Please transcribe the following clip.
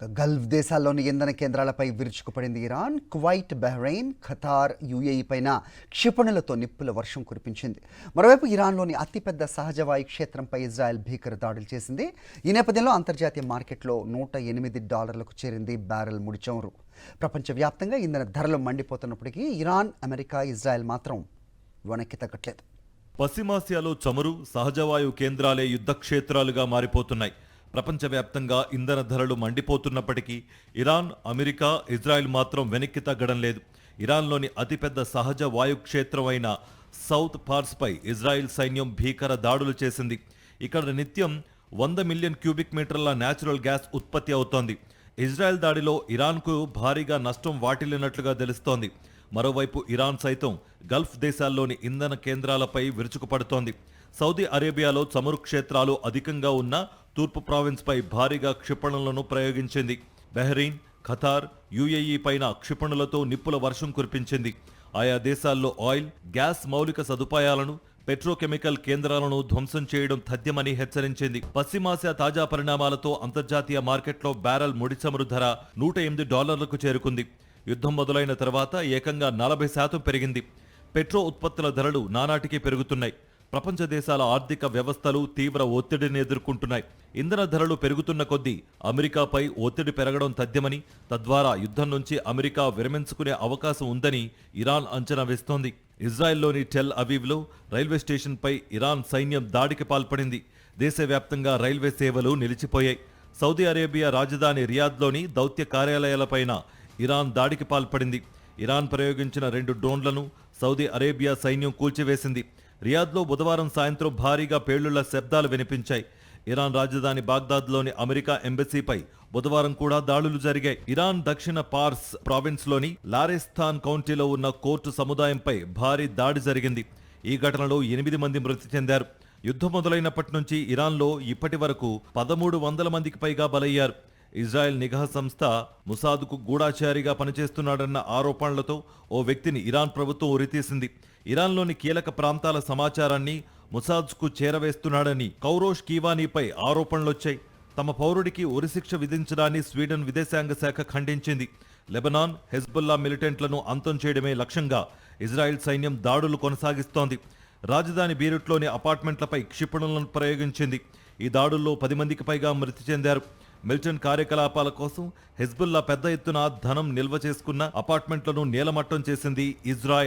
Gulf దేశాల్లోని ఇంధన కేంద్రాలపై విరుచుకుపడింది Iran. Kuwait, Bahrain, Qatar, UAE పైన క్షిపణులతో నిప్పుల వర్షం కురిపించింది. మరోవైపు ఇరాన్లోని అతిపెద్ద సహజ వాయు క్షేత్రంపై ఇజ్రాయెల్ భీకర దాడులు చేసింది. ఈ నేపథ్యంలో అంతర్జాతీయ మార్కెట్లో $108 చేరింది బ్యారెల్ ముడి చమురు. ప్రపంచవ్యాప్తంగా ఇంధన ధరలు మండిపోతున్నప్పటికీ ఇరాన్, అమెరికా, ఇజ్రాయెల్ మాత్రం వెనక్కి తగ్గట్లేదు. పశ్చిమాసియాలో చమురు, సహజవాయు కేంద్రాలే యుద్ధక్షేత్రాలుగా మారిపోతున్నాయి. ప్రపంచవ్యాప్తంగా ఇంధన ధరలు మండిపోతున్నప్పటికీ ఇరాన్, అమెరికా, ఇజ్రాయెల్ మాత్రం వెనక్కి తగ్గడం లేదు. ఇరాన్లోని అతిపెద్ద సహజ వాయు క్షేత్రం అయిన సౌత్ పార్స్పై ఇజ్రాయెల్ సైన్యం భీకర దాడులు చేసింది. ఇక్కడ నిత్యం 100 మిలియన్ క్యూబిక్ మీటర్ల న్యాచురల్ గ్యాస్ ఉత్పత్తి అవుతోంది. ఇజ్రాయెల్ దాడిలో ఇరాన్కు భారీగా నష్టం వాటిల్లినట్లుగా తెలుస్తోంది. మరోవైపు ఇరాన్ సైతం గల్ఫ్ దేశాల్లోని ఇంధన కేంద్రాలపై విరుచుకుపడుతోంది. సౌదీ అరేబియాలో చమురు క్షేత్రాలు అధికంగా ఉన్న తూర్పు ప్రావిన్స్పై భారీగా క్షిపణులను ప్రయోగించింది. బహ్రెయిన్, ఖతార్, యుఏఈ పైన క్షిపణులతో నిప్పుల వర్షం కురిపించింది. ఆయా దేశాల్లో ఆయిల్, గ్యాస్ మౌలిక సదుపాయాలను, పెట్రోకెమికల్ కేంద్రాలను ధ్వంసం చేయడం తథ్యమని హెచ్చరించింది. పశ్చిమాసియా తాజా పరిణామాలతో అంతర్జాతీయ మార్కెట్లో బ్యారెల్ ముడి చమురు ధర $108 చేరుకుంది. యుద్ధం మొదలైన తర్వాత ఏకంగా 40% పెరిగింది. పెట్రో ఉత్పత్తుల ధరలు నానాటికి పెరుగుతున్నాయి. ప్రపంచ దేశాల ఆర్థిక వ్యవస్థలు తీవ్ర ఒత్తిడిని ఎదుర్కొంటున్నాయి. ఇంధన ధరలు పెరుగుతున్న కొద్దీ అమెరికాపై ఒత్తిడి పెరగడం తథ్యమని, తద్వారా యుద్ధం నుంచి అమెరికా విరమించుకునే అవకాశం ఉందని ఇరాన్ అంచనా వేస్తోంది. ఇజ్రాయెల్లోని టెల్ అవీవ్లో రైల్వే స్టేషన్పై ఇరాన్ సైన్యం దాడికి పాల్పడింది. దేశవ్యాప్తంగా రైల్వే సేవలు నిలిచిపోయాయి. సౌదీ అరేబియా రాజధాని రియాద్లోని దౌత్య కార్యాలయాలపైన ఇరాన్ దాడికి పాల్పడింది. ఇరాన్ ప్రయోగించిన 2 డ్రోన్లను సౌదీ అరేబియా సైన్యం కూల్చివేసింది. రియాద్లో బుధవారం సాయంత్రం భారీగా పేలుళ్ల శబ్దాలు వినిపించాయి. ఇరాన్ రాజధాని బాగ్దాద్లోని అమెరికా ఎంబసీపై బుధవారం కూడా దాడులు జరిగాయి. ఇరాన్ దక్షిణ పార్స్ ప్రావిన్స్లోని లారెస్థాన్ కౌంటీలో ఉన్న కోర్టు సముదాయంపై భారీ దాడి జరిగింది. ఈ ఘటనలో 8 మంది మృతి చెందారు. యుద్ధం మొదలైనప్పటి నుంచి ఇరాన్లో ఇప్పటి వరకు 1300 మందికి పైగా బలయ్యారు. ఇజ్రాయెల్ నిఘా సంస్థ ముసాద్కు గూఢాచారిగా పనిచేస్తున్నాడన్న ఆరోపణలతో ఓ వ్యక్తిని ఇరాన్ ప్రభుత్వం ఉరితీసింది. ఇరాన్లోని కీలక ప్రాంతాల సమాచారాన్ని ముసాద్కు చేరవేస్తున్నాడని కౌరోష్ కీవానీపై ఆరోపణలొచ్చాయి. తమ పౌరుడికి ఉరిశిక్ష విధించడాన్ని స్వీడన్ విదేశాంగ శాఖ ఖండించింది. లెబనాన్, హెజ్బుల్లా మిలిటెంట్లను అంతం చేయడమే లక్ష్యంగా ఇజ్రాయెల్ సైన్యం దాడులు కొనసాగిస్తోంది. రాజధాని బీరుట్లోని అపార్ట్మెంట్లపై క్షిపణులను ప్రయోగించింది. ఈ దాడుల్లో 10 మందికి పైగా మృతి చెందారు. మిలిటెంట్ కార్యకలాపాల కోసం హెజ్బుల్లా పెద్ద ఎత్తున ధనం నిల్వ చేసుకున్న అపార్ట్మెంట్లను నేలమట్టం చేసింది ఇజ్రాయెల్.